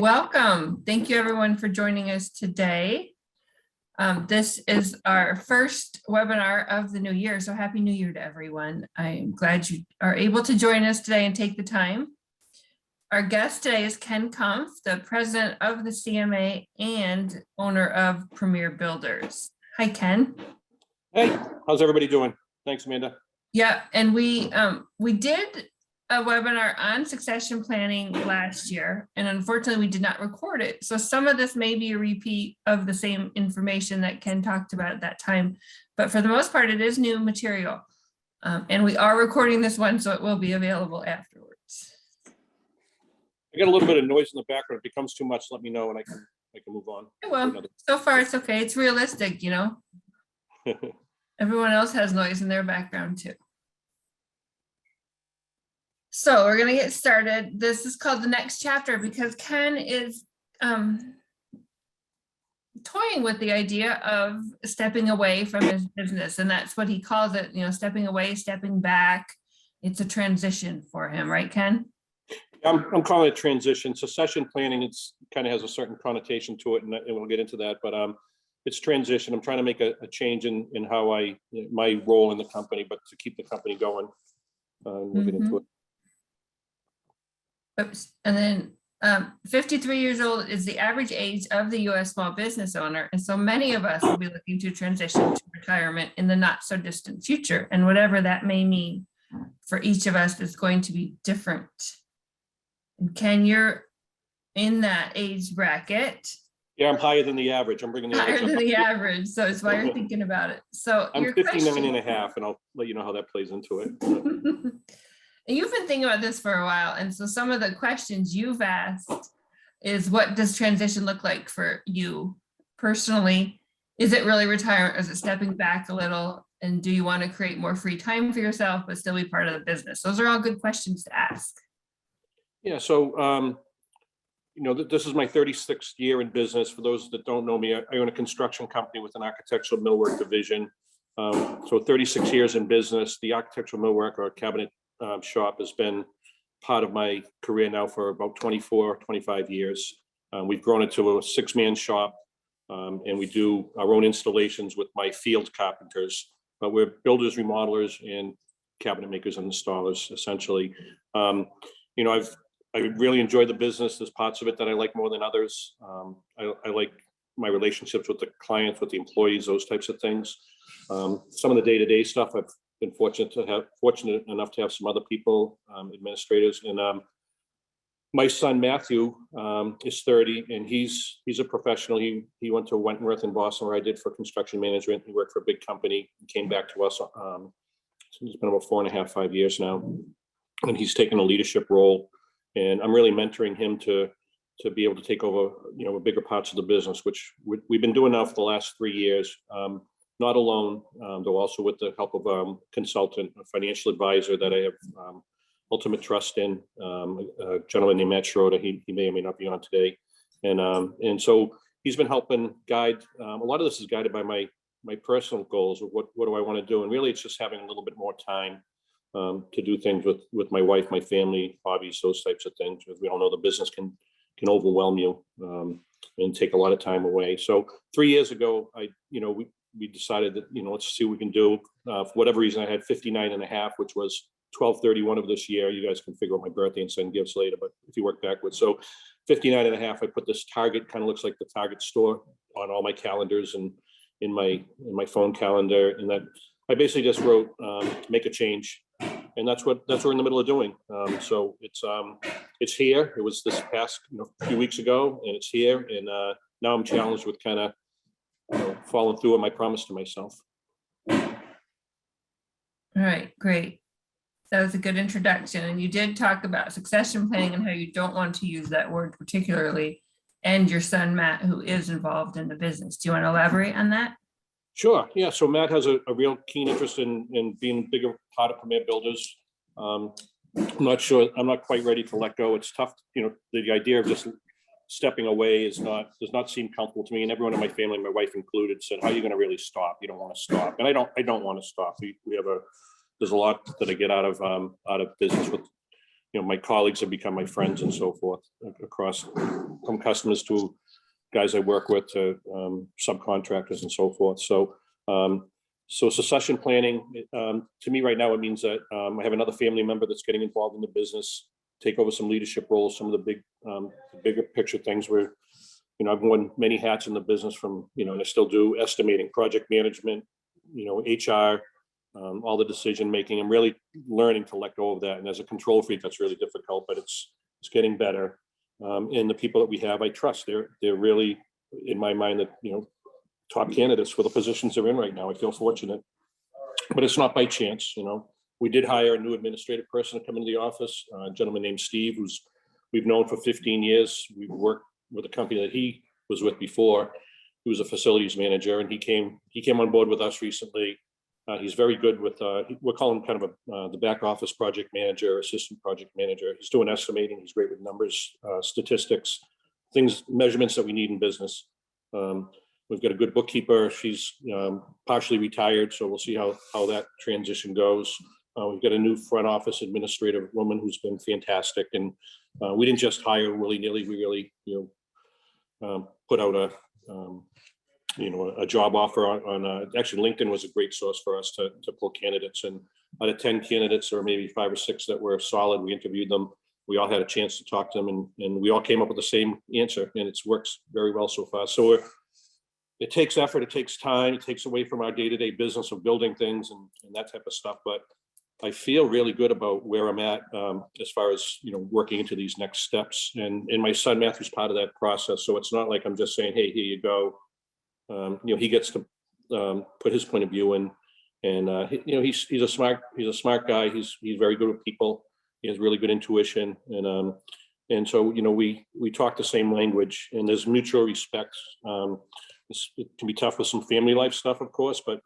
Welcome. Thank you everyone for joining us today. This is our first webinar of the new year, so happy new year to everyone. I'm glad you are able to join us today and take the time. Our guest today is Ken Kumph, the president of the CMA and owner of Premier Builders. Hi, Ken. Hey, how's everybody doing? Thanks, Amanda. Yeah, and we did a webinar on succession planning last year, and unfortunately we did not record it. So some of this may be a repeat of the same information that Ken talked about at that time, but for the most part it is new material. And we are recording this one, so it will be available afterwards. I got a little bit of noise in the background. If it becomes too much, let me know and I can move on. Well, so far it's okay. It's realistic, you know. Everyone else has noise in their background too. So we're going to get started. This is called The Next Chapter because Ken is toying with the idea of stepping away from his business. And that's what he calls it, you know, stepping away, stepping back. It's a transition for him, right, Ken? I'm calling it transition. Succession planning, it's kind of has a certain connotation to it, and we'll get into that. But it's transition. I'm trying to make a change in how my role in the company, but to keep the company going. We'll get into it. Oops. And then 53 years old is the average age of the U.S. small business owner. And so many of us will be looking to transition to retirement in the not so distant future. And whatever that may mean for each of us is going to be different. And Ken, you're in that age bracket. Yeah, I'm higher than the average. I'm bringing the higher than the average. So it's why you're thinking about it. So I'm 59 and a half, and I'll let you know how that plays into it. And you've been thinking about this for a while. And so some of the questions you've asked is, what does transition look like for you personally? Is it really retirement? Is it stepping back a little? And do you want to create more free time for yourself, but still be part of the business? Those are all good questions to ask. Yeah, so, you know, this is my 36th year in business. For those that don't know me, I own a construction company with an architectural millwork division. So 36 years in business. The architectural millwork or cabinet shop has been part of my career now for about 25 years. We've grown it to a 6-man shop, and we do our own installations with my field carpenters, but we're builders, remodelers, and cabinet makers and installers, essentially. You know, I really enjoy the business. There's parts of it that I like more than others. I like my relationships with the clients, with the employees, those types of things. Some of the day-to-day stuff I've been fortunate enough to have some other people, administrators, and my son Matthew is 30, and he's a professional. He went to Wentworth in Boston, where I did for construction management. He worked for a big company. He came back to us. It's been about 4.5, 5 years now, and he's taken a leadership role. And I'm really mentoring him to be able to take over, you know, bigger parts of the business, which we've been doing now for the last 3 years. Not alone, though also with the help of a consultant, a financial advisor that I have ultimate trust in, a gentleman named Matt Schroeder. He may or may not be on today. And so he's been helping guide. A lot of this is guided by my personal goals of what do I want to do. And really it's just having a little bit more time to do things with my wife, my family, hobbies, those types of things. As we all know, the business can overwhelm you and take a lot of time away. So 3 years ago, we decided that, you know, let's see what we can do. For whatever reason, I had 59 and a half, which was 12/31 of this year. You guys can figure out my birthday and send gifts later, but if you work backwards. So 59 and a half, I put this Target, kind of looks like the Target store, on all my calendars and in my phone calendar. And that I basically just wrote make a change. And that's what we're in the middle of doing. So it's here. It was this past few weeks ago, and it's here. And now I'm challenged with kind of following through on my promise to myself. All right, great. That was a good introduction. And you did talk about succession planning and how you don't want to use that word particularly, and your son, Matt, who is involved in the business. Do you want to elaborate on that? Sure. Yeah. So Matt has a real keen interest in being a bigger part of Premier Builders. I'm not sure. I'm not quite ready to let go. It's tough. You know, the idea of just stepping away does not seem comfortable to me. And everyone in my family, my wife included, said, "How are you going to really stop? You don't want to stop." And I don't want to stop. We have there's a lot that I get out of business with, my colleagues have become my friends and so forth across, from customers to guys I work with to subcontractors and so forth. So succession planning, to me right now, it means that I have another family member that's getting involved in the business, take over some leadership roles, some of the bigger picture things where, I've worn many hats in the business from, and I still do estimating, project management, HR, all the decision making. I'm really learning to let go of that. And as a control freak, that's really difficult, but it's getting better. And the people that we have, I trust. They're really, in my mind, that top candidates for the positions they're in right now. I feel fortunate, but it's not by chance. We did hire a new administrative person to come into the office, a gentleman named Steve, who's we've known for 15 years. We've worked with a company that he was with before. He was a facilities manager, and he came on board with us recently. He's very good with, we're calling him kind of the back office project manager, assistant project manager. He's doing estimating. He's great with numbers, statistics, measurements that we need in business. We've got a good bookkeeper. She's partially retired, so we'll see how that transition goes. We've got a new front office administrative woman who's been fantastic. And we didn't just hire willy-nilly. We really, put out a job offer on actually LinkedIn was a great source for us to pull candidates. And out of 10 candidates, or maybe 5 or 6 that were solid, we interviewed them. We all had a chance to talk to them, and we all came up with the same answer, and it works very well so far. So it takes effort, it takes time, it takes away from our day-to-day business of building things and that type of stuff. But I feel really good about where I'm at as far as, working into these next steps. And my son Matthew's part of that process. So it's not like I'm just saying, hey, here you go. He gets to put his point of view in, and he's a smart guy. He's very good with people. He has really good intuition, and so we talk the same language, and there's mutual respect. It can be tough with some family life stuff, of course, but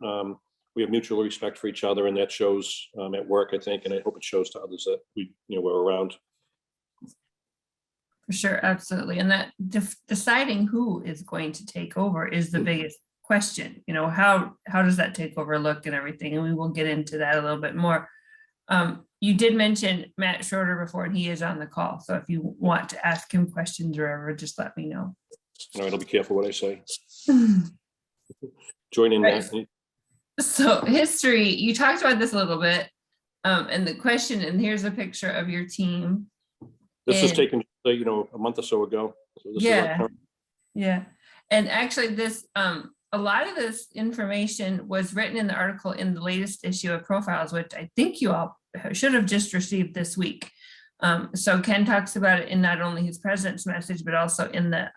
we have mutual respect for each other, and that shows at work, I think, and I hope it shows to others that we're around. For sure, absolutely. And that deciding who is going to take over is the biggest question. How does that takeover look and everything? And we will get into that a little bit more. You did mention Matt Schroeder before, and he is on the call. So if you want to ask him questions or ever, just let me know. All right, I'll be careful what I say. Join in, Right. Matt. So history, you talked about this a little bit, and the question, and here's a picture of your team. This was taken, a month or so ago. So this Yeah. And actually this, a lot of this information was written in the article in the latest issue of Profiles, which I think you all should have just received this week. So Ken talks about it in not only his president's message, but also in the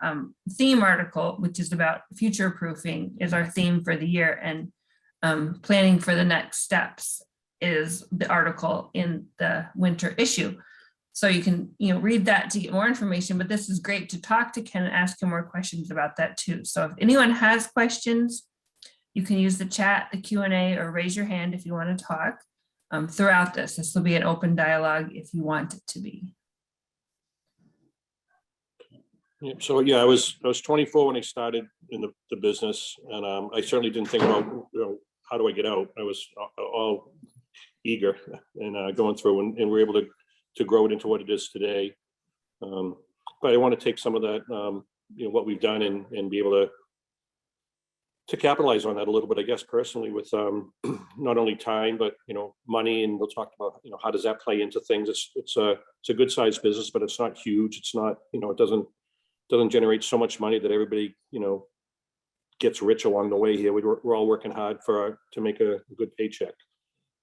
theme article, which is about future proofing is our theme for the year, and planning for the next steps is the article in the winter issue. So you can, read that to get more information, but this is great to talk to Ken and ask him more questions about that too. So if anyone has questions, you can use the chat, the Q&A, or raise your hand if you want to talk throughout this. This will be an open dialogue if you want it to be. Yeah, so I was 24 when I started in the business, and I certainly didn't think about how do I get out. I was all eager and going through, and we're able to grow it into what it is today. But I want to take some of that, what we've done, and be able to capitalize on that a little bit, I guess, personally, with not only time, but money. And we'll talk about how does that play into things. It's a good sized business, but it's not huge. It's not, it doesn't generate so much money that everybody gets rich along the way here. We're all working hard to make a good paycheck.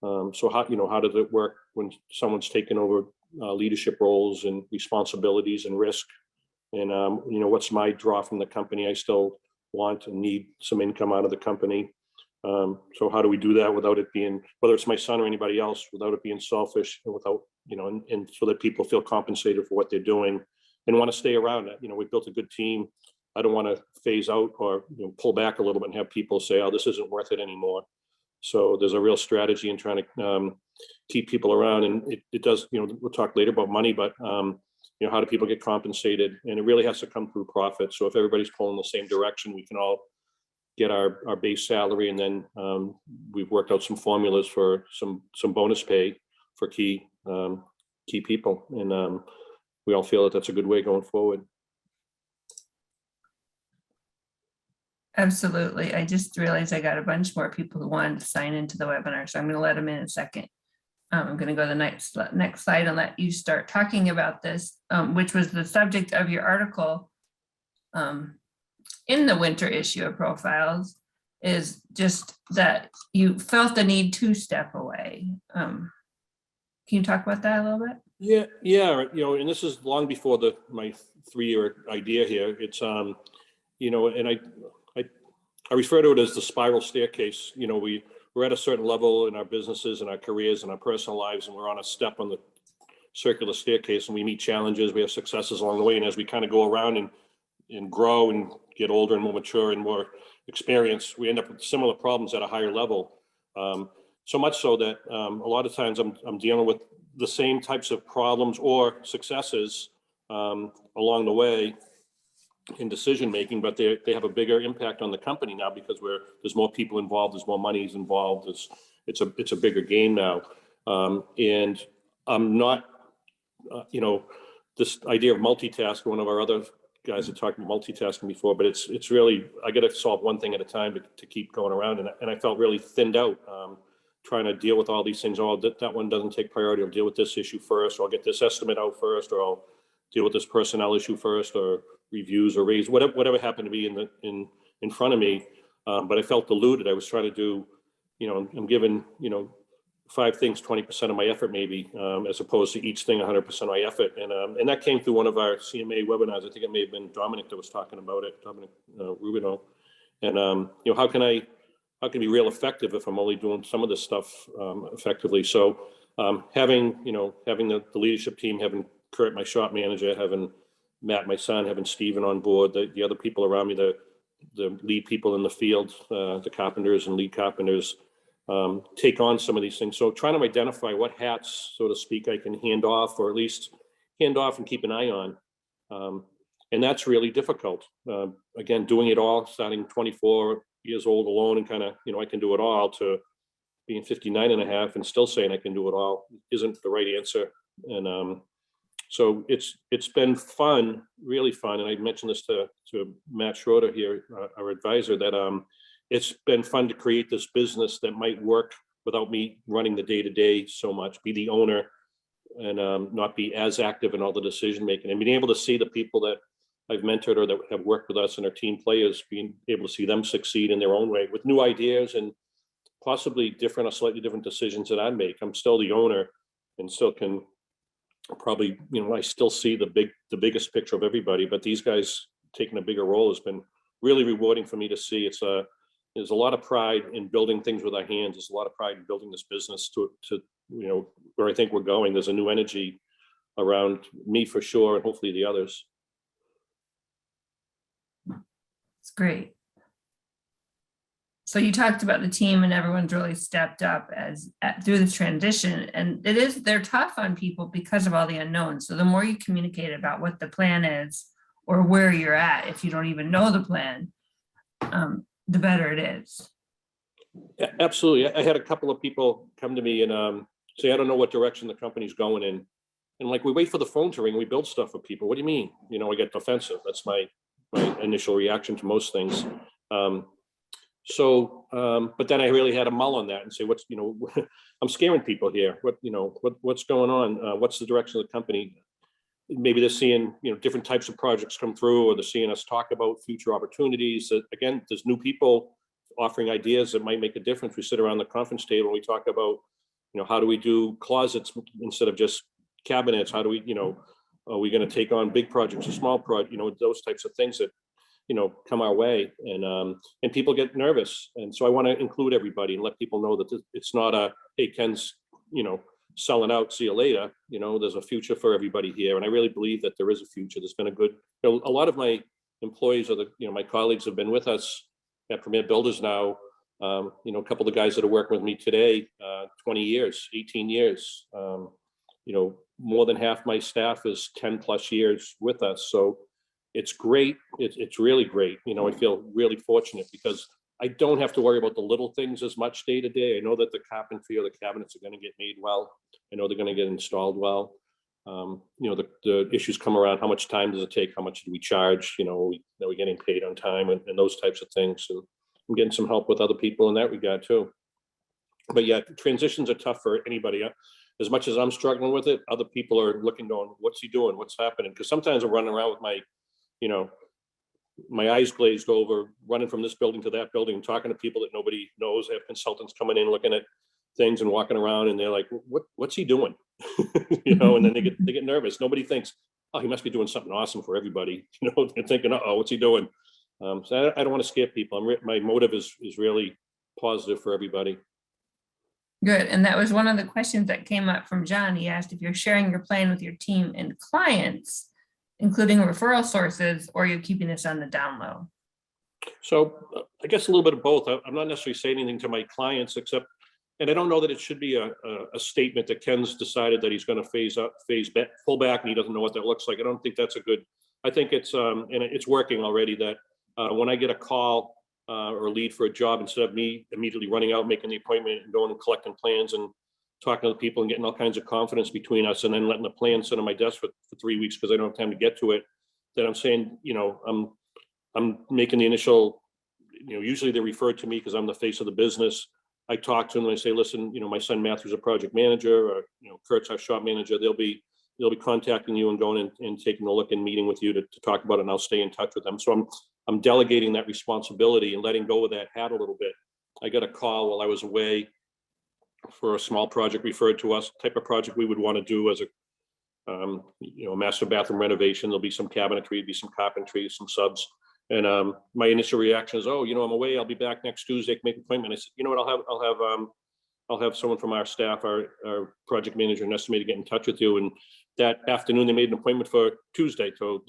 So how does it work when someone's taken over leadership roles and responsibilities and risk? And what's my draw from the company? I still want and need some income out of the company. So how do we do that without it being, whether it's my son or anybody else, without it being selfish, and without and so that people feel compensated for what they're doing and want to stay around it. We built a good team. I don't want to phase out or pull back a little bit and have people say, oh, this isn't worth it anymore. So there's a real strategy in trying to keep people around, and it does, we'll talk later about money, but how do people get compensated? And it really has to come through profit. So if everybody's pulling the same direction, we can all get our base salary, and then we've worked out some formulas for some bonus pay for key key people. And we all feel that that's a good way going forward. Absolutely. I just realized I got a bunch more people who wanted to sign into the webinar, so I'm going to let them in a second. I'm going to go to the next slide and let you start talking about this, which was the subject of your article in the winter issue of Profiles, is just that you felt the need to step away. Can you talk about that a little bit? Yeah, and this is long before my 3-year idea here. It's and I refer to it as the spiral staircase. We're at a certain level in our businesses and our careers and our personal lives, and we're on a step on the circular staircase, and we meet challenges, we have successes along the way. And as we kind of go around and grow and get older and more mature and more experienced, we end up with similar problems at a higher level. So much so that a lot of times I'm dealing with the same types of problems or successes along the way in decision making, but they have a bigger impact on the company now because there's more people involved, there's more money's involved, it's a bigger game now. And I'm not, this idea of multitasking, one of our other guys had talked about multitasking before, but it's really, I got to solve one thing at a time to keep going around. And I felt really thinned out trying to deal with all these things. Oh, that one doesn't take priority. I'll deal with this issue first, or I'll get this estimate out first, or I'll deal with this personnel issue first, or reviews or raise, whatever happened to be in front of me. But I felt diluted. I was trying to do, I'm giving, 5 things 20% of my effort maybe, as opposed to each thing 100% of my effort. And that came through one of our CMA webinars. I think it may have been Dominic that was talking about it, Dominic Rubino. And how can I be real effective if I'm only doing some of this stuff effectively? So having the leadership team, having Kurt, my shop manager, having Matt, my son, having Steven on board, the other people around me, the lead people in the field, the carpenters and lead carpenters, take on some of these things. So trying to identify what hats, so to speak, I can hand off, or at least hand off and keep an eye on. And that's really difficult. Again, doing it all, starting 24 years old alone and kind of, I can do it all, to being 59 and a half and still saying I can do it all isn't the right answer. And so it's been fun, really fun. And I mentioned this to Matt Schroeder here, our advisor, that it's been fun to create this business that might work without me running the day-to-day so much, be the owner and not be as active in all the decision making, and being able to see the people that I've mentored or that have worked with us and our team players, being able to see them succeed in their own way with new ideas and possibly different or slightly different decisions that I make. I'm still the owner and still can probably, I still see the biggest picture of everybody, but these guys taking a bigger role has been really rewarding for me to see. There's a lot of pride in building things with our hands. There's a lot of pride in building this business to where I think we're going. There's a new energy around me for sure, and hopefully the others. It's great. So you talked about the team and everyone's really stepped up through this transition, and they're tough on people because of all the unknowns. So the more you communicate about what the plan is or where you're at, if you don't even know the plan, the better it is. Yeah, absolutely. I had a couple of people come to me and say, I don't know what direction the company's going in. And like, we wait for the phone to ring, we build stuff for people. What do you mean? I get defensive. That's my initial reaction to most things. But then I really had to mull on that and say, I'm scaring people here. What's going on? What's the direction of the company? Maybe they're seeing, different types of projects come through, or they're seeing us talk about future opportunities. Again, there's new people offering ideas that might make a difference. We sit around the conference table and we talk about, how do we do closets instead of just cabinets? How do we, are we going to take on big projects or small projects? Those types of things that, come our way, and people get nervous. And so I want to include everybody and let people know that it's not hey, Ken's, selling out, see you later. There's a future for everybody here. And I really believe that there is a future. There's been a lot of my employees or my colleagues have been with us at Premier Builders now. A couple of the guys that are working with me today, 20 years, 18 years. More than half my staff is 10 plus years with us. So it's great. It's really great. I feel really fortunate because I don't have to worry about the little things as much day to day. I know that the carpentry or the cabinets are going to get made well. I know they're going to get installed well. the issues come around. How much time does it take? How much do we charge? Are we getting paid on time, and those types of things. And I'm getting some help with other people in that regard too. But yeah, transitions are tough for anybody. As much as I'm struggling with it, other people are looking, going, "What's he doing? What's happening?" Because sometimes I'm running around with my eyes glazed over, running from this building to that building, talking to people that nobody knows. I have consultants coming in, looking at things and walking around, and they're like, "What's he doing?" And then they get nervous. Nobody thinks, "Oh, he must be doing something awesome for everybody." They're thinking, "Oh, what's he doing?" So I don't want to scare people. My motive is really positive for everybody. Good. And that was one of the questions that came up from John. He asked if you're sharing your plan with your team and clients, including referral sources, or you're keeping this on the down low. So I guess a little bit of both. I'm not necessarily saying anything to my clients except, and I don't know that it should be a statement that Ken's decided that he's going to pull back, and he doesn't know what that looks like. I don't think that's a good. I think it's and it's working already. That when I get a call or a lead for a job, instead of me immediately running out, making the appointment, and going and collecting plans and talking to the people and getting all kinds of confidence between us, and then letting the plan sit on my desk for 3 weeks because I don't have time to get to it, that I'm saying, I'm making the initial, usually they're referred to me because I'm the face of the business. I talk to them and I say, "Listen, my son Matthew's a project manager, or Kurt's our shop manager. They'll be contacting you and going and taking a look and meeting with you to talk about it, and I'll stay in touch with them." So I'm delegating that responsibility and letting go of that hat a little bit. I got a call while I was away for a small project referred to us, type of project we would want to do as a master bathroom renovation. There'll be some cabinetry, be some carpentry, some subs. And my initial reaction is, "Oh, I'm away. I'll be back next Tuesday. Make an appointment." I said, "You know what? I'll have someone from our staff, our project manager and estimator, get in touch with you." And that afternoon, they made an appointment for Tuesday. So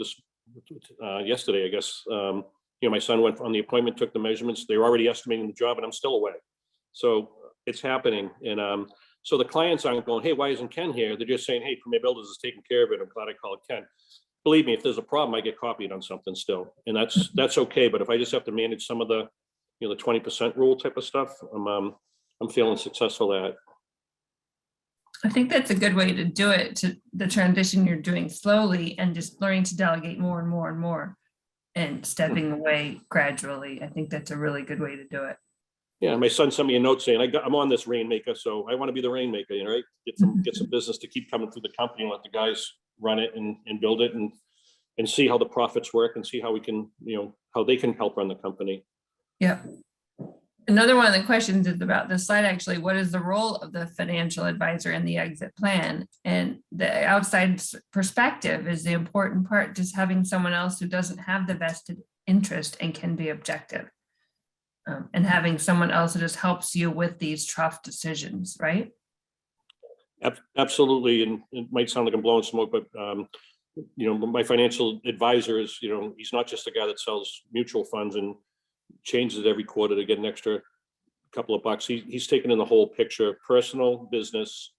yesterday, I guess. My son went on the appointment, took the measurements. They were already estimating the job, and I'm still away. So it's happening. And so the clients aren't going, "Hey, why isn't Ken here?" They're just saying, "Hey, Premier Builders is taking care of it. I'm glad I called Ken." Believe me, if there's a problem, I get copied on something still, and that's okay. But if I just have to manage some of the 20% rule type of stuff, I'm feeling successful at it. I think that's a good way to do it, to the transition you're doing slowly and just learning to delegate more and more and more and stepping away gradually. I think that's a really good way to do it. Yeah, my son sent me a note saying, I'm on this rainmaker, so I want to be the rainmaker, right? Get some business to keep coming through the company and let the guys run it and build it and see how the profits work and see how we can, how they can help run the company. Yeah. Another one of the questions is about this slide, actually. What is the role of the financial advisor in the exit plan? And the outside perspective is the important part, just having someone else who doesn't have the vested interest and can be objective. And having someone else who just helps you with these tough decisions, right? Absolutely. And it might sound like I'm blowing smoke, but my financial advisor is, he's not just a guy that sells mutual funds and changes it every quarter to get an extra couple of bucks. He's taken in the whole picture, personal, business,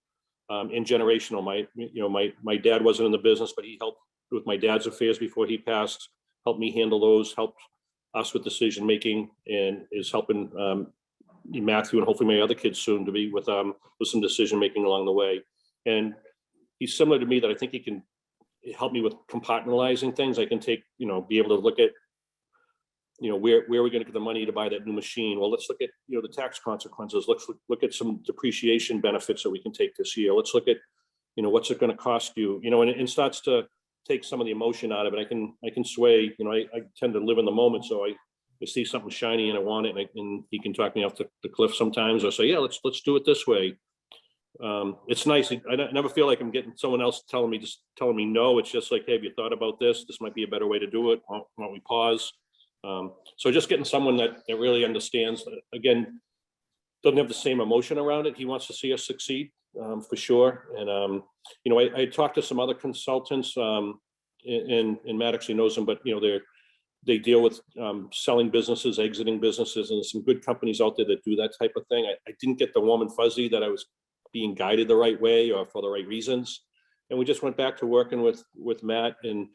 and generational. My dad wasn't in the business, but he helped with my dad's affairs before he passed, helped me handle those, helped us with decision making, and is helping Matthew and hopefully my other kids soon to be with some decision making along the way. And he's similar to me, that I think he can help me with compartmentalizing things. I can take, be able to look at, where are we going to get the money to buy that new machine? Well, let's look at, the tax consequences. Let's look at some depreciation benefits that we can take this year. Let's look at, what's it going to cost you, and starts to take some of the emotion out of it. I can sway, I tend to live in the moment. So I see something shiny and I want it, and he can talk me off the cliff sometimes, or say, "Yeah, let's do it this way." It's nice. I never feel like I'm getting someone else telling me no. It's just like, "Hey, have you thought about this? This might be a better way to do it. Why don't we pause?" So just getting someone that really understands, again, doesn't have the same emotion around it. He wants to see us succeed, for sure. And I talked to some other consultants, and Matt actually knows them, but they deal with selling businesses, exiting businesses, and there's some good companies out there that do that type of thing. I didn't get the warm and fuzzy that I was being guided the right way or for the right reasons. And we just went back to working with Matt, and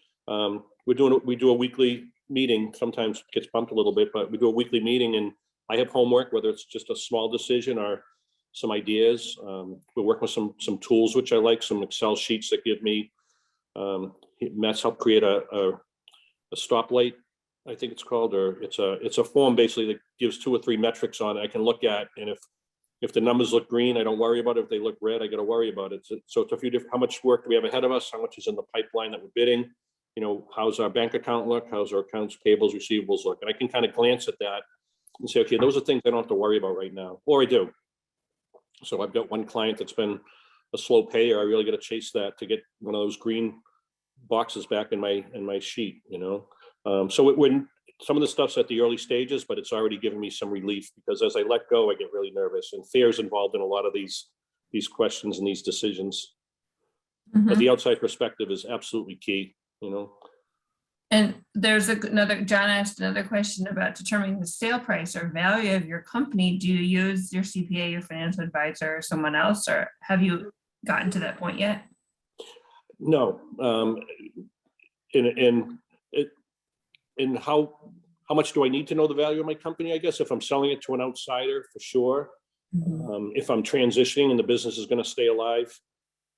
we do a weekly meeting. Sometimes it gets bumped a little bit, but we do a weekly meeting, and I have homework, whether it's just a small decision or some ideas. We're working with some tools, which I like, some Excel sheets that give me, Matt's helped create a stoplight, I think it's called, or it's a form basically that gives 2 or 3 metrics on it I can look at. And if the numbers look green, I don't worry about it. If they look red, I got to worry about it. So it's a few different, how much work do we have ahead of us? How much is in the pipeline that we're bidding? You know, how's our bank account look? How's our accounts payables, receivables look? And I can kind of glance at that and say, okay, those are things I don't have to worry about right now, or I do. So I've got one client that's been a slow payer. I really got to chase that to get one of those green boxes back in my sheet, you know? So when some of the stuff's at the early stages, but it's already given me some relief, because as I let go, I get really nervous, and fear's involved in a lot of these questions and these decisions. But the outside perspective is absolutely key, you know? And there's John asked another question about determining the sale price or value of your company. Do you use your CPA, your financial advisor, or someone else, or have you gotten to that point yet? No. And how much do I need to know the value of my company? I guess if I'm selling it to an outsider, for sure. If I'm transitioning and the business is going to stay alive,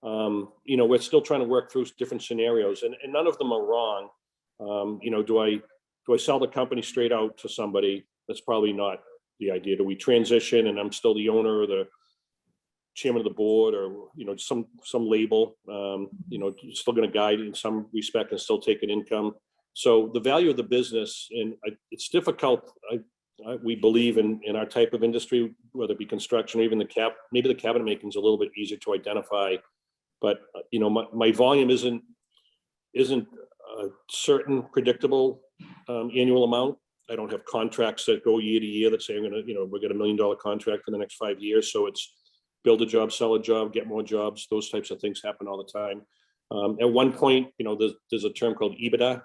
you know, we're still trying to work through different scenarios, and none of them are wrong. You know, do I sell the company straight out to somebody? That's probably not the idea. Do we transition and I'm still the owner or the chairman of the board, or, you know, some label, you know, still going to guide in some respect and still take an income. So the value of the business, and it's difficult. We believe in our type of industry, whether it be construction or even maybe the cabinet making is a little bit easier to identify. But you know, my volume isn't a certain predictable annual amount. I don't have contracts that go year to year that say we're going to get $1 million contract for the next 5 years. So it's build a job, sell a job, get more jobs. Those types of things happen all the time. At one point, you know, there's a term called EBITDA.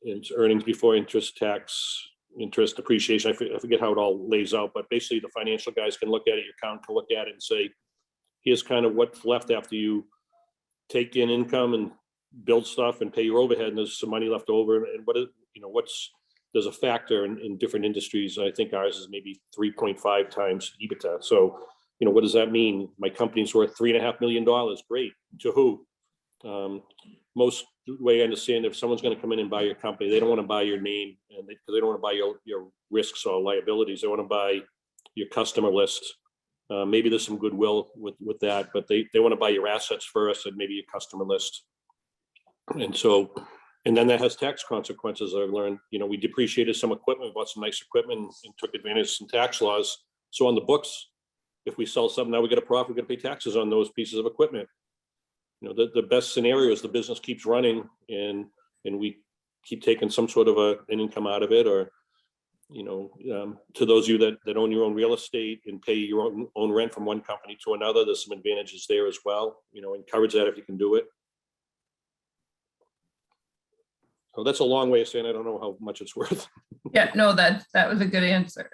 It's earnings before interest, tax, interest, depreciation. I forget how it all lays out, but basically the financial guys can look at it, your accountant can look at it and say, here's kind of what's left after you take in income and build stuff and pay your overhead, and there's some money left over. And there's a factor in different industries. I think ours is maybe 3.5 times EBITDA. So, you know, what does that mean? My company's worth $3.5 million. Great. To who? Most way I understand, if someone's going to come in and buy your company, they don't want to buy your name, and because they don't want to buy your risks or liabilities. They want to buy your customer list. Maybe there's some goodwill with that, but they want to buy your assets first and maybe your customer list. And then that has tax consequences. I've learned, you know, we depreciated some equipment, bought some nice equipment, and took advantage of some tax laws. So on the books, if we sell something, now we get a profit, we got to pay taxes on those pieces of equipment. You know, the best scenario is the business keeps running and we keep taking some sort of an income out of it, or, you know, to those of you that own your own real estate and pay your own rent from one company to another, there's some advantages there as well. You know, encourage that if you can do it. So that's a long way of saying I don't know how much it's worth. Yeah, no, that was a good answer.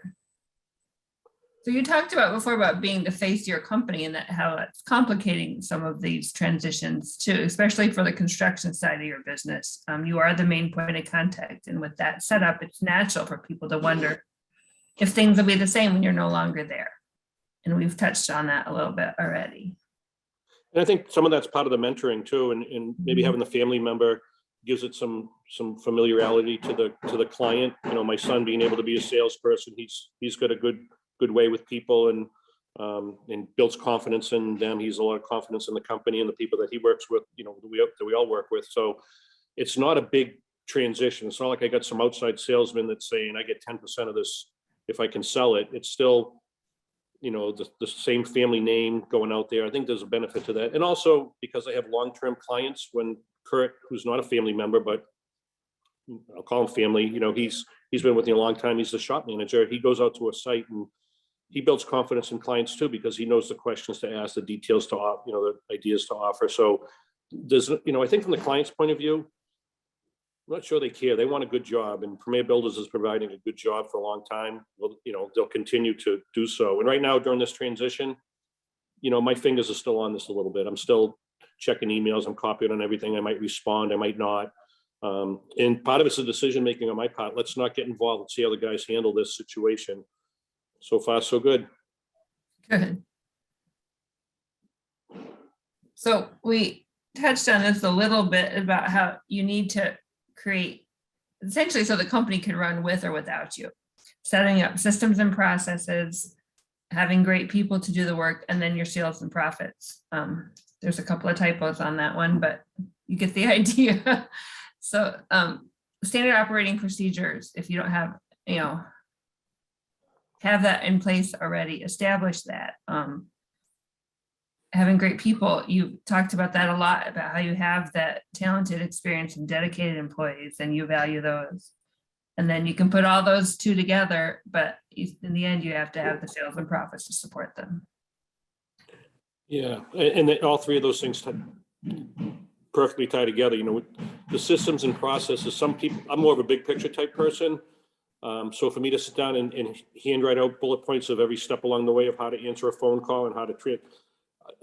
So you talked about before about being the face of your company, and that how it's complicating some of these transitions too, especially for the construction side of your business. You are the main point of contact, and with that setup, it's natural for people to wonder if things will be the same when you're no longer there. And we've touched on that a little bit already. And I think some of that's part of the mentoring too, and maybe having the family member gives it some familiarity to the client. You know, my son being able to be a salesperson, he's got a good way with people, and builds confidence in them. He's a lot of confidence in the company and the people that he works with, you know, that we all work with. So it's not a big transition. It's not like I got some outside salesman that's saying I get 10% of this if I can sell it. It's still, you know, the same family name going out there. I think there's a benefit to that. And also because I have long-term clients, when Kurt, who's not a family member, but I'll call him family, you know, he's been with me a long time. He's the shop manager. He goes out to a site and he builds confidence in clients too, because he knows the questions to ask, the details to offer, you know, the ideas to offer. So there's, you know, I think from the client's point of view, I'm not sure they care. They want a good job, and Premier Builders is providing a good job for a long time. Well, you know, they'll continue to do so. And right now during this transition, you know, my fingers are still on this a little bit. I'm still checking emails. I'm copied on everything. I might respond, I might not. And part of it's a decision-making on my part. Let's not get involved. Let's see how the guys handle this situation. So far, so good. Good. So we touched on this a little bit about how you need to create essentially so the company can run with or without you, setting up systems and processes, having great people to do the work, and then your sales and profits. There's a couple of typos on that one, but you get the idea. So standard operating procedures, if you don't have, have that in place already, establish that. Having great people, you talked about that a lot, about how you have that talented, experienced, and dedicated employees, and you value those. And then you can put all those two together, but in the end, you have to have the sales and profits to support them. Yeah, and all three of those things perfectly tie together. The systems and processes, some people, I'm more of a big picture type person. So for me to sit down and handwrite out bullet points of every step along the way of how to answer a phone call and how to treat,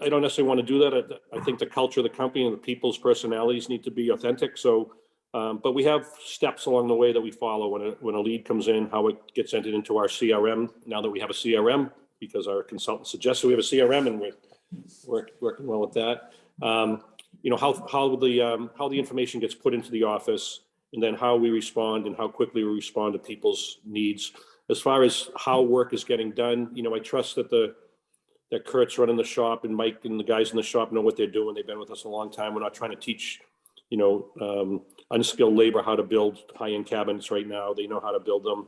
I don't necessarily want to do that. I think the culture of the company and the people's personalities need to be authentic. So, but we have steps along the way that we follow when a lead comes in, how it gets entered into our CRM. Now that we have a CRM, because our consultant suggested we have a CRM, and we're working well with that. How the information gets put into the office, and then how we respond and how quickly we respond to people's needs. As far as how work is getting done, I trust that Kurt's running the shop and Mike and the guys in the shop know what they're doing. They've been with us a long time. We're not trying to teach, unskilled labor how to build high-end cabinets right now. They know how to build them.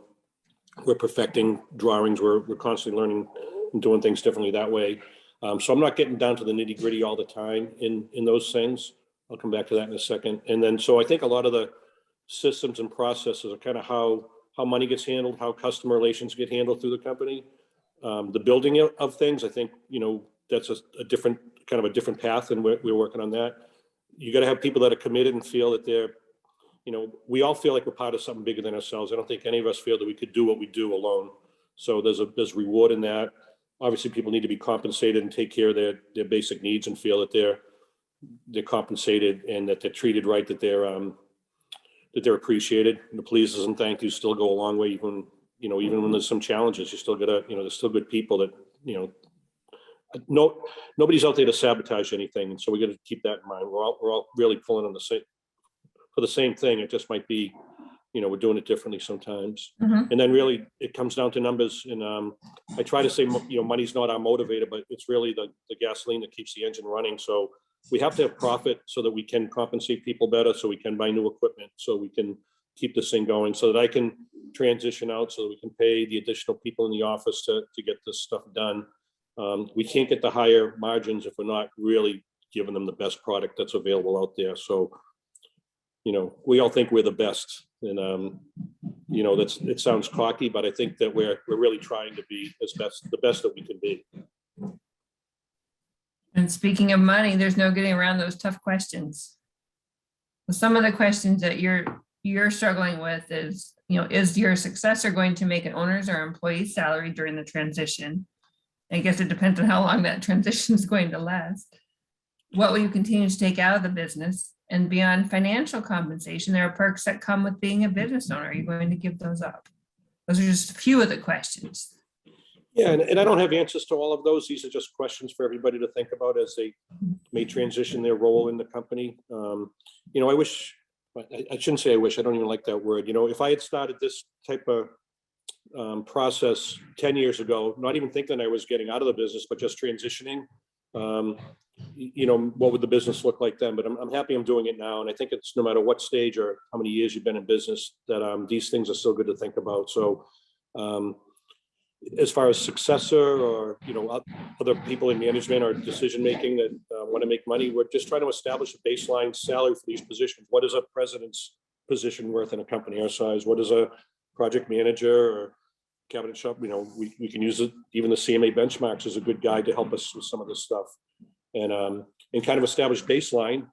We're perfecting drawings. We're constantly learning and doing things differently that way. So I'm not getting down to the nitty-gritty all the time in those things. I'll come back to that in a second. And then, so I think a lot of the systems and processes are kind of how money gets handled, how customer relations get handled through the company. The building of things, I think, that's a different path, and we're working on that. You got to have people that are committed and feel that they're, we all feel like we're part of something bigger than ourselves. I don't think any of us feel that we could do what we do alone. So there's reward in that. Obviously, people need to be compensated and take care of their basic needs and feel that they're compensated and that they're treated right, that they're appreciated. And the pleases and thank yous still go a long way, even when there's some challenges. You still gotta, there's still good people that, nobody's out there to sabotage anything. And so we got to keep that in mind. We're all really pulling on for the same thing. It just might be, we're doing it differently sometimes. Mm-hmm. And then really it comes down to numbers. And I try to say, money's not our motivator, but it's really the gasoline that keeps the engine running. So we have to have profit so that we can compensate people better, so we can buy new equipment, so we can keep this thing going, so that I can transition out, so that we can pay the additional people in the office to get this stuff done. We can't get the higher margins if we're not really giving them the best product that's available out there. So, we all think we're the best, and it sounds cocky, but I think that we're really trying to be the best that we can be. And speaking of money, there's no getting around those tough questions. Some of the questions that you're struggling with is, is your successor going to make an owner's or employee's salary during the transition? I guess it depends on how long that transition is going to last. What will you continue to take out of the business? And beyond financial compensation, there are perks that come with being a business owner. Are you going to give those up? Those are just a few of the questions. Yeah, and I don't have answers to all of those. These are just questions for everybody to think about as they may transition their role in the company. I wish, I shouldn't say I wish, I don't even like that word. If I had started this type of process 10 years ago, not even thinking I was getting out of the business, but just transitioning, what would the business look like then? But I'm happy I'm doing it now. And I think it's no matter what stage or how many years you've been in business, that these things are still good to think about. So as far as successor or, other people in management or decision-making that want to make money, we're just trying to establish a baseline salary for these positions. What is a president's position worth in a company our size? What is a project manager or cabinet shop? We can use it. Even the CMA benchmarks is a good guide to help us with some of this stuff, and kind of establish baseline,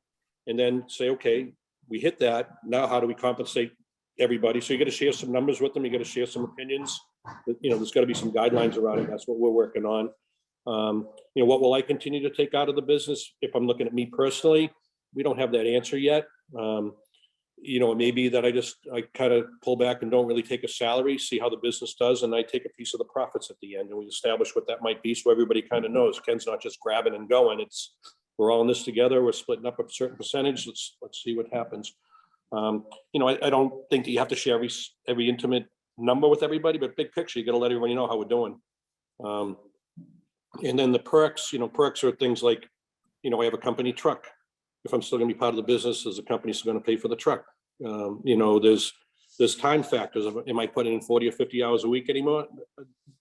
and then say, okay, we hit that. Now, how do we compensate everybody? So you got to share some numbers with them. You got to share some opinions. There's got to be some guidelines around it. That's what we're working on. What will I continue to take out of the business? If I'm looking at me personally, we don't have that answer yet. it may be that I kind of pull back and don't really take a salary, see how the business does, and I take a piece of the profits at the end, and we establish what that might be, so everybody kind of knows. Ken's not just grabbing and going. We're all in this together. We're splitting up a certain percentage. Let's see what happens. I don't think that you have to share every intimate number with everybody, but big picture, you got to let everybody know how we're doing. And then the perks, perks are things like, I have a company truck. If I'm still going to be part of the business, is the company still going to pay for the truck? There's time factors. Am I putting in 40 or 50 hours a week anymore?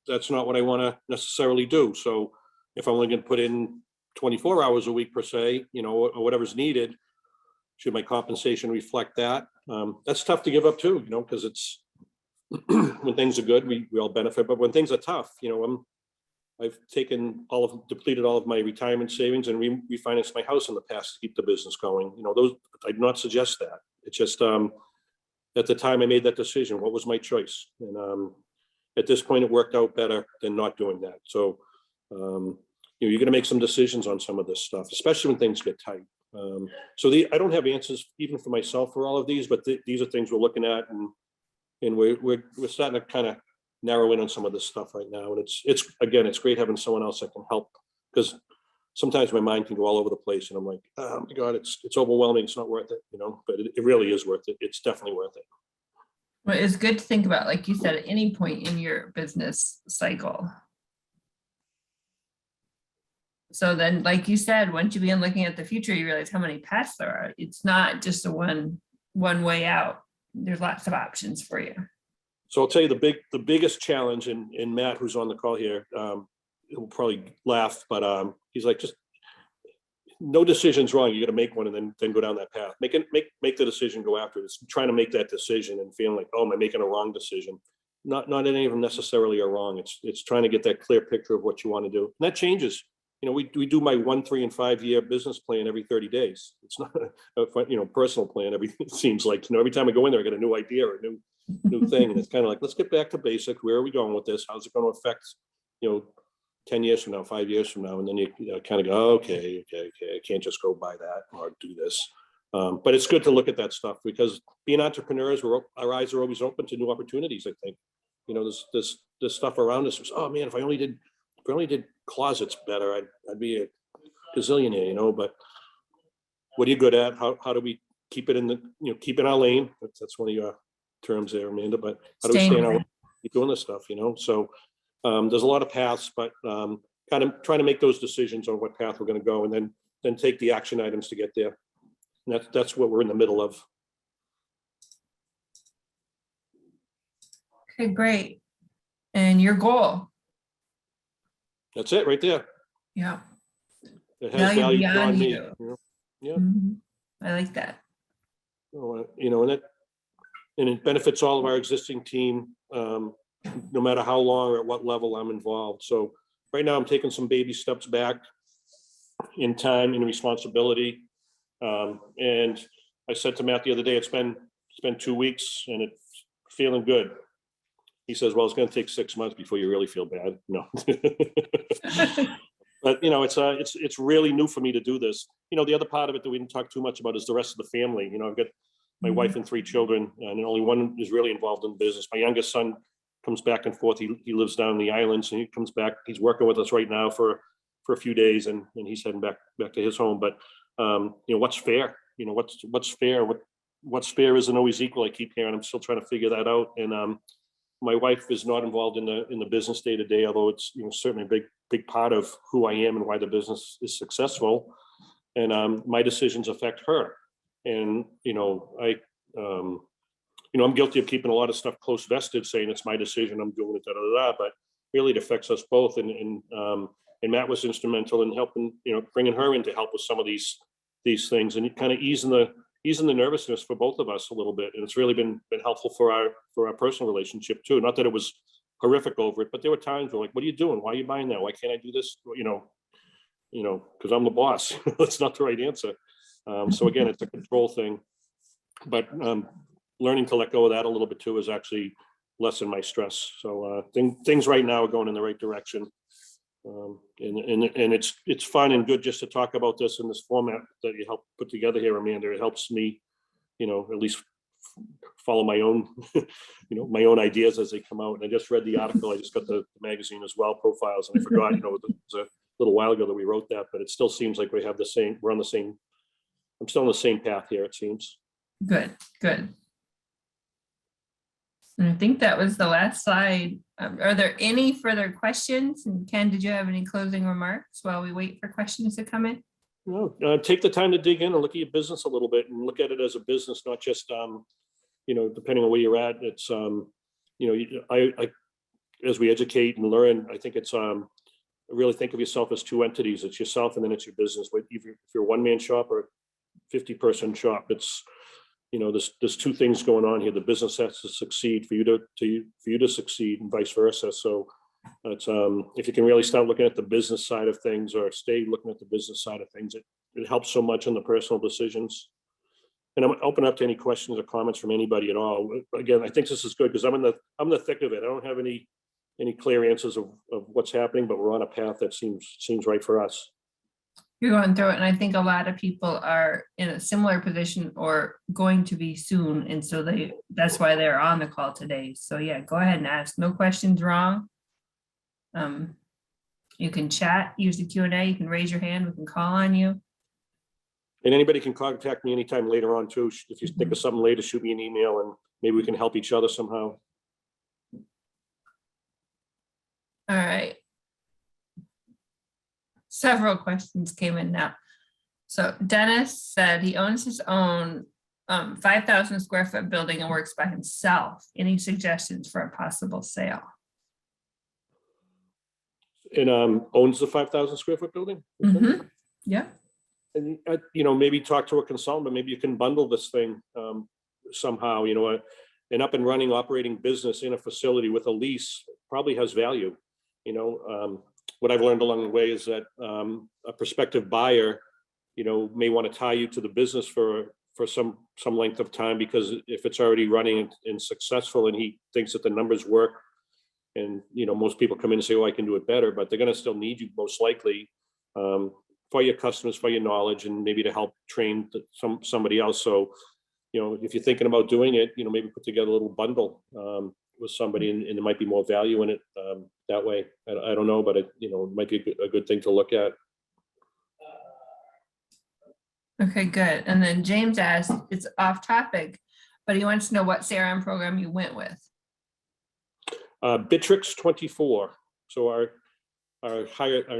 That's not what I want to necessarily do. So if I'm only going to put in 24 hours a week per se, or whatever's needed, should my compensation reflect that? That's tough to give up too, because it's when things are good, we all benefit. But when things are tough, I've depleted all of my retirement savings and refinanced my house in the past to keep the business going. Those, I do not suggest that. It's just at the time I made that decision, what was my choice? And at this point, it worked out better than not doing that. So you're going to make some decisions on some of this stuff, especially when things get tight. I don't have answers even for myself for all of these, but these are things we're looking at, and we're starting to kind of narrow in on some of this stuff right now. And it's great having someone else that can help, because sometimes my mind can go all over the place and I'm like, oh my God, it's overwhelming. It's not worth it, but it really is worth it. It's definitely worth it. Well, it's good to think about, like you said, at any point in your business cycle. So then, like you said, once you begin looking at the future, you realize how many paths there are. It's not just a one way out. There's lots of options for you. So I'll tell you the biggest challenge, and Matt, who's on the call here, he'll probably laugh, but he's like, just no decision's wrong. You got to make one and then go down that path. Make the decision, go after it. It's trying to make that decision and feeling like, oh, am I making a wrong decision? Not any of them necessarily are wrong. It's trying to get that clear picture of what you want to do. And that changes. We do my 1, 3, and 5 year business plan every 30 days. It's not a personal plan. It seems like, every time I go in there, I get a new idea or a new thing. And it's kind of like, let's get back to basic. Where are we going with this? How's it going to affect, 10 years from now, 5 years from now? And then you kind of go, okay. I can't just go by that or do this. But it's good to look at that stuff, because being entrepreneurs, our eyes are always open to new opportunities. I think, this stuff around us was, oh man, if I only did closets better, I'd be a gazillionaire, but what are you good at? How do we keep it keep in our lane? That's one of your terms there, Amanda, but how do we stay in our lane, keep doing this stuff, So there's a lot of paths, but kind of trying to make those decisions on what path we're going to go, and then take the action items to get there. And that's what we're in the middle of. Okay, great. And your goal? That's it right there. Yeah. It has value beyond me. Yeah. Mm-hmm. I like that. And it benefits all of our existing team, no matter how long or at what level I'm involved. So right now I'm taking some baby steps back in time and responsibility. And I said to Matt the other day, it's been 2 weeks and it's feeling good. He says, well, it's going to take 6 months before you really feel bad. No. But it's really new for me to do this. The other part of it that we didn't talk too much about is the rest of the family. I've got my wife and 3 children, and only one is really involved in the business. My youngest son comes back and forth. He lives down in the islands, and he comes back. He's working with us right now for a few days, and he's heading back to his home. But what's fair? What's fair? What's fair isn't always equal. I keep hearing. I'm still trying to figure that out. And my wife is not involved in the business day to day, although it's certainly a big part of who I am and why the business is successful. And my decisions affect her. And I'm guilty of keeping a lot of stuff close vested, saying it's my decision, I'm doing it, but really it affects us both. And Matt was instrumental in helping, bringing her in to help with some of these things, and kind of easing the nervousness for both of us a little bit. And it's really been helpful for our personal relationship too. Not that it was horrific over it, but there were times where like, what are you doing? Why are you buying that? Why can't I do this? Because I'm the boss. That's not the right answer. So again, it's a control thing, but learning to let go of that a little bit too has actually lessened my stress. So things right now are going in the right direction. And it's fun and good just to talk about this in this format that you helped put together here, Amanda. It helps me, at least follow my own, my own ideas as they come out. And I just read the article. I just got the magazine as well, Profiles, and I forgot, it was a little while ago that we wrote that, but it still seems like we're on the same, I'm still on the same path here, it seems. Good, good. And I think that was the last slide. Are there any further questions? And Ken, did you have any closing remarks while we wait for questions to come in? No, take the time to dig in and look at your business a little bit and look at it as a business, not just, depending on where you're at. It's, I as we educate and learn, I think it's, really think of yourself as two entities. It's yourself and then it's your business. But if you're a one-man shop or 50-person shop, it's, there's two things going on here. The business has to succeed for you to succeed, and vice versa. So it's, if you can really start looking at the business side of things, or stay looking at the business side of things, it helps so much in the personal decisions. And I'm open up to any questions or comments from anybody at all. Again, I think this is good because I'm in the thick of it. I don't have any clear answers of what's happening, but we're on a path that seems right for us. You're going through it, and I think a lot of people are in a similar position or going to be soon, and so that's why they're on the call today. So yeah, go ahead and ask. No questions wrong. You can chat, use the Q&A, you can raise your hand, we can call on you. And anybody can contact me anytime later on too. If you think of something later, shoot me an email and maybe we can help each other somehow. All right. Several questions came in now. So Dennis said he owns his own 5,000 square foot building and works by himself. Any suggestions for a possible sale? And owns the 5,000 square foot building? Mm-hmm. Yeah. And maybe talk to a consultant, but maybe you can bundle this thing somehow. An up and running operating business in a facility with a lease probably has value. What I've learned along the way is that a prospective buyer, may want to tie you to the business for some length of time, because if it's already running and successful and he thinks that the numbers work, and most people come in and say, oh, I can do it better, but they're going to still need you most likely for your customers, for your knowledge, and maybe to help train somebody else. So, if you're thinking about doing it, maybe put together a little bundle with somebody, and there might be more value in it that way. I don't know, but it might be a good thing to look at. Okay, good. And then James asked, it's off topic, but he wants to know what CRM program you went with. Bitrix 24. So our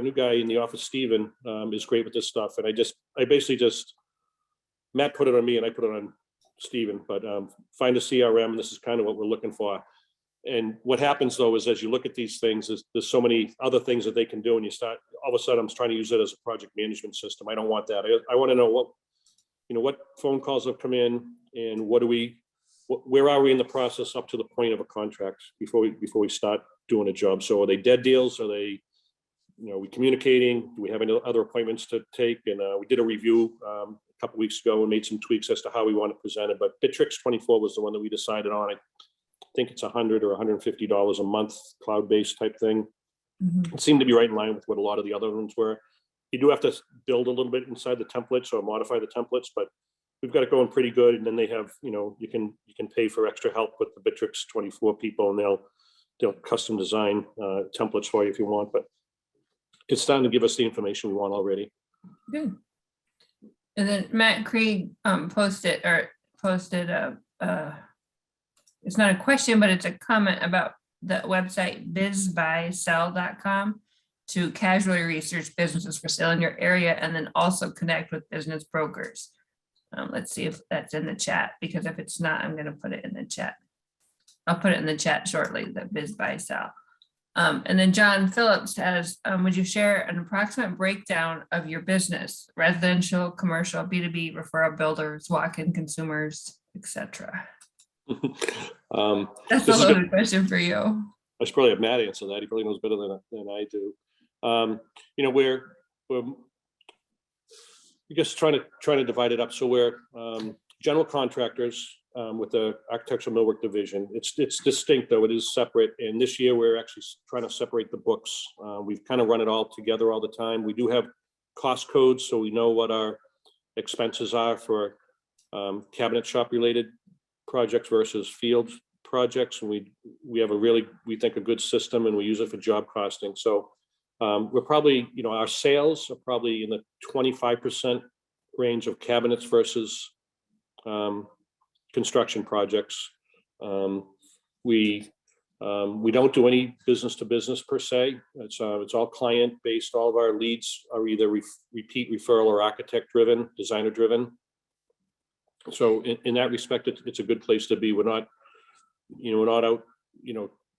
new guy in the office, Steven, is great with this stuff. And I basically just, Matt put it on me and I put it on Steven, but find a CRM, and this is kind of what we're looking for. And what happens though is, as you look at these things, there's so many other things that they can do, and you start, all of a sudden I'm trying to use it as a project management system. I don't want that. I want to know what phone calls have come in, and where are we in the process up to the point of a contract before we start doing a job. So are they dead deals? Are they, are we communicating? Do we have any other appointments to take? And we did a review a couple weeks ago and made some tweaks as to how we want to present it. But Bitrix 24 was the one that we decided on. I think it's $100 or $150 a month, cloud-based type thing. Mm-hmm. It seemed to be right in line with what a lot of the other ones were. You do have to build a little bit inside the templates or modify the templates, but we've got it going pretty good. And then they have, you can pay for extra help with the Bitrix 24 people, and they'll custom design templates for you if you want. But it's starting to give us the information we want already. Good. And then Matt Krieg posted it's not a question, but it's a comment about the website bizbuysell.com to casually research businesses for sale in your area, and then also connect with business brokers. Let's see if that's in the chat, because if it's not, I'm going to put it in the chat. I'll put it in the chat shortly, the BizBuySell. And then John Phillips has, would you share an approximate breakdown of your business, residential, commercial, B2B, referral builders, walk-in consumers, etc.? That's a loaded question for you. I should probably have Matt answer that. He probably knows better than I do. We're just trying to divide it up. So we're general contractors with the architectural millwork division. It's distinct though, it is separate. And this year we're actually trying to separate the books. We've kind of run it all together all the time. We do have cost codes, so we know what our expenses are for cabinet shop related projects versus field projects. And we have a really, we think, a good system, and we use it for job costing. So we're probably, our sales are probably in the 25% range of cabinets versus construction projects. We don't do any business to business per se. It's all client based. All of our leads are either repeat referral or architect driven, designer driven. So in that respect, it's a good place to be. We're not out,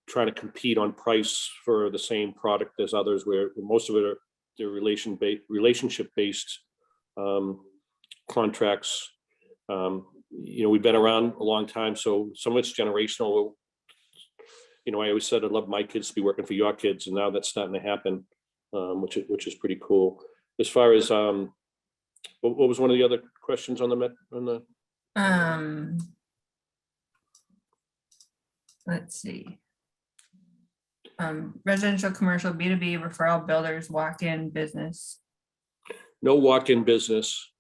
trying to compete on price for the same product as others, where most of it are they're relationship based contracts. We've been around a long time, so some of it's generational. I always said I'd love my kids to be working for your kids, and now that's starting to happen, which is pretty cool. As far as what was one of the other questions on the let's see. Residential, commercial, B2B, referral, builders, walk-in business. No walk-in business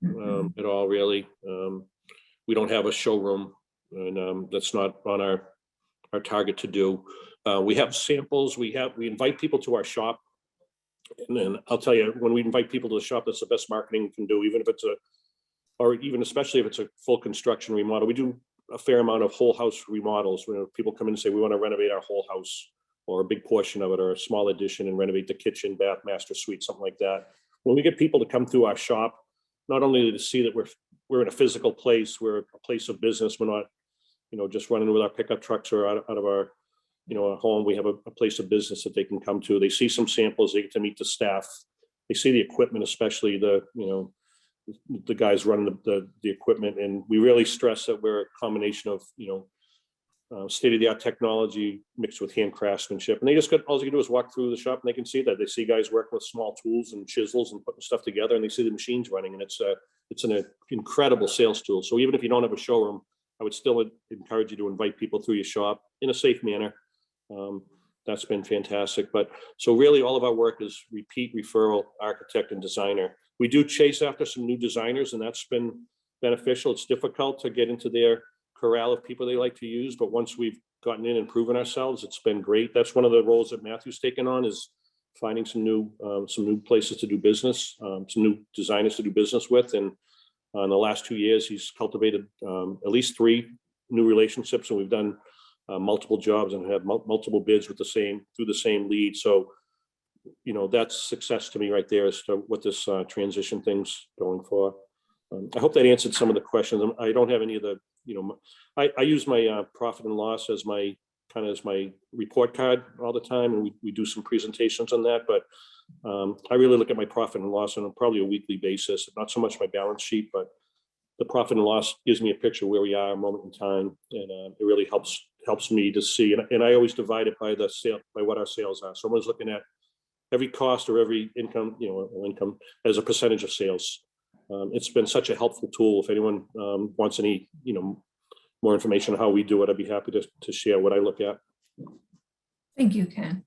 at all, really. We don't have a showroom, and that's not on our target to do. We have samples. We invite people to our shop, and then I'll tell you, when we invite people to the shop, that's the best marketing we can do, even if it's especially if it's a full construction remodel. We do a fair amount of whole house remodels where people come in and say, we want to renovate our whole house, or a big portion of it, or a small addition, and renovate the kitchen, bath, master suite, something like that. When we get people to come through our shop, not only to see that we're in a physical place, we're a place of business. We're not, just running with our pickup trucks or out of our, our home. We have a place of business that they can come to. They see some samples. They get to meet the staff. They see the equipment, especially the guys running the equipment. And we really stress that we're a combination of, state-of-the-art technology mixed with hand craftsmanship. And they just all you can do is walk through the shop, and they can see that. They see guys working with small tools and chisels and putting stuff together, and they see the machines running, and it's an incredible sales tool. So even if you don't have a showroom, I would still encourage you to invite people through your shop in a safe manner. That's been fantastic. But so really all of our work is repeat, referral, architect, and designer. We do chase after some new designers, and that's been beneficial. It's difficult to get into their corral of people they like to use, but once we've gotten in and proven ourselves, it's been great. That's one of the roles that Matthew's taken on, is finding some new places to do business, some new designers to do business with. And in the last 2 years, he's cultivated at least 3 new relationships, and we've done multiple jobs and had multiple bids through the same lead. So, that's success to me right there as to what this transition thing's going for. I hope that answered some of the questions. I don't have any of the, I use my profit and loss as my report card all the time, and we do some presentations on that. But I really look at my profit and loss on probably a weekly basis, not so much my balance sheet, but the profit and loss gives me a picture of where we are a moment in time, and it really helps me to see. And I always divide it by by what our sales are. So I'm always looking at every cost or every income, income as a percentage of sales. It's been such a helpful tool. If anyone wants any, more information on how we do it, I'd be happy to share what I look at. Thank you, Ken.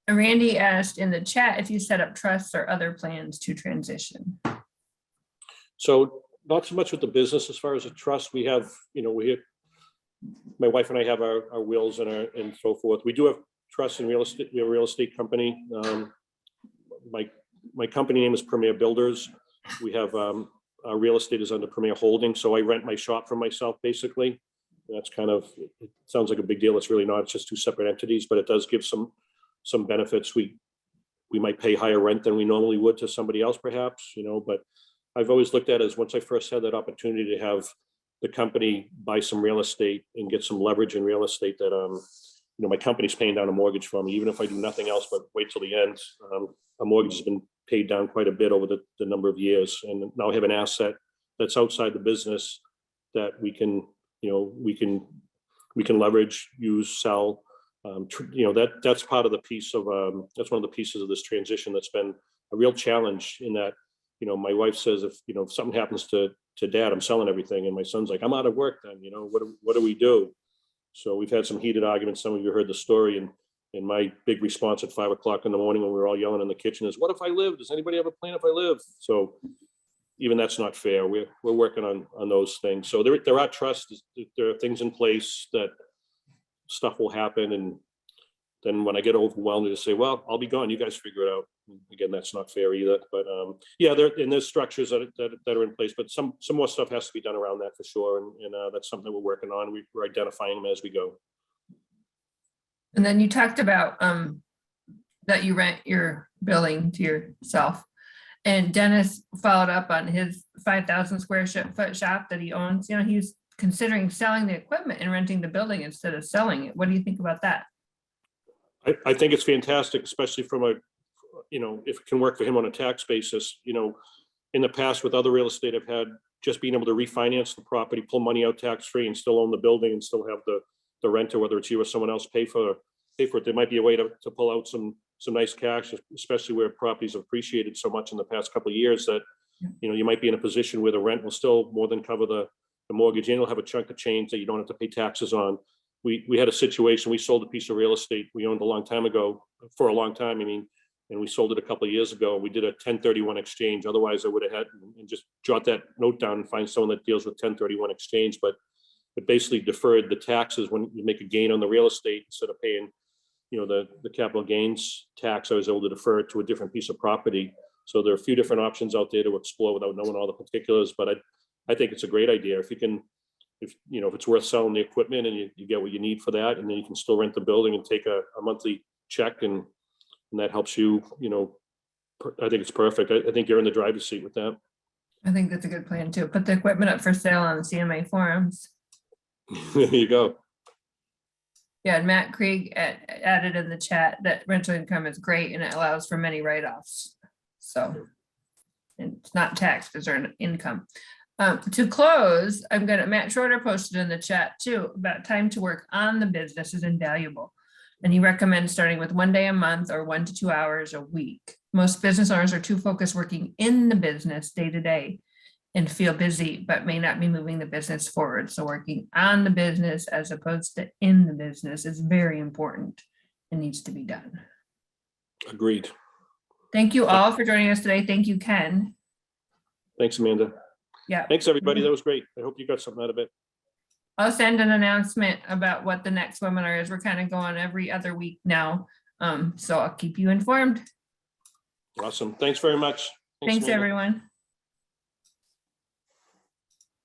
And Randy asked in the chat if you set up trusts or other plans to transition. So not so much with the business as far as a trust. We have, my wife and I have our wills and so forth. We do have trusts in real estate. We have a real estate company. My company name is Premier Builders. We have our real estate is under Premier Holdings. So I rent my shop from myself, basically. That's it sounds like a big deal. It's really not. It's just 2 separate entities, but it does give some benefits. We might pay higher rent than we normally would to somebody else, perhaps, but I've always looked at it as once I first had that opportunity to have the company buy some real estate and get some leverage in real estate, that my company's paying down a mortgage for me, even if I do nothing else but wait till the end. A mortgage has been paid down quite a bit over the number of years, and now I have an asset that's outside the business that we can leverage, use, sell. That's part of the piece of that's one of the pieces of this transition that's been a real challenge, in that my wife says, if something happens to Dad, I'm selling everything, and my son's like, I'm out of work then, what do we do? So we've had some heated arguments. Some of you heard the story, and my big response at 5 o'clock in the morning when we were all yelling in the kitchen is, what if I live? Does anybody have a plan if I live? So even that's not fair. We're working on those things. So there are trusts, there are things in place that stuff will happen, and then when I get overwhelmed, I just say, well, I'll be gone. You guys figure it out. Again, that's not fair either. But yeah, there's structures that are in place, but some more stuff has to be done around that for sure. And that's something that we're working on. We're identifying them as we go. And then you talked about that you rent your building to yourself. And Dennis followed up on his 5,000 square foot shop that he owns. You know, he's considering selling the equipment and renting the building instead of selling it. What do you think about that? I think it's fantastic, especially from a, if it can work for him on a tax basis. In the past with other real estate, I've had just being able to refinance the property, pull money out tax-free and still own the building and still have the renter, whether it's you or someone else, pay for it. There might be a way to pull out some nice cash, especially where properties have appreciated so much in the past couple of years that, you might be in a position where the rent will still more than cover the mortgage, and you'll have a chunk of change that you don't have to pay taxes on. We had a situation, we sold a piece of real estate we owned a long time ago, for a long time, and we sold it a couple of years ago. We did a 1031 exchange. Otherwise I would have had, and just jot that note down and find someone that deals with 1031 exchange, but it basically deferred the taxes when you make a gain on the real estate. Instead of paying, the capital gains tax, I was able to defer it to a different piece of property. So there are a few different options out there to explore without knowing all the particulars, but I think it's a great idea. If it's worth selling the equipment and you get what you need for that, and then you can still rent the building and take a monthly check, and that helps you, I think it's perfect. I think you're in the driver's seat with that. I think that's a good plan too. Put the equipment up for sale on the CMA forums. There you go. Yeah, and Matt Krieg added in the chat that rental income is great and it allows for many write-offs. So it's not taxed as earned income. To close, Matt Schroeder posted in the chat too about time to work on the business is invaluable. And he recommends starting with 1 day a month or 1 to 2 hours a week. Most business owners are too focused working in the business day to day and feel busy, but may not be moving the business forward. So working on the business as opposed to in the business is very important and needs to be done. Agreed. Thank you all for joining us today. Thank you, Ken. Thanks, Amanda. Yeah. Thanks, everybody. That was great. I hope you got something out of it. I'll send an announcement about what the next webinar is. We're kind of going every other week now. So I'll keep you informed. Awesome. Thanks very much. Thanks, Amanda. everyone.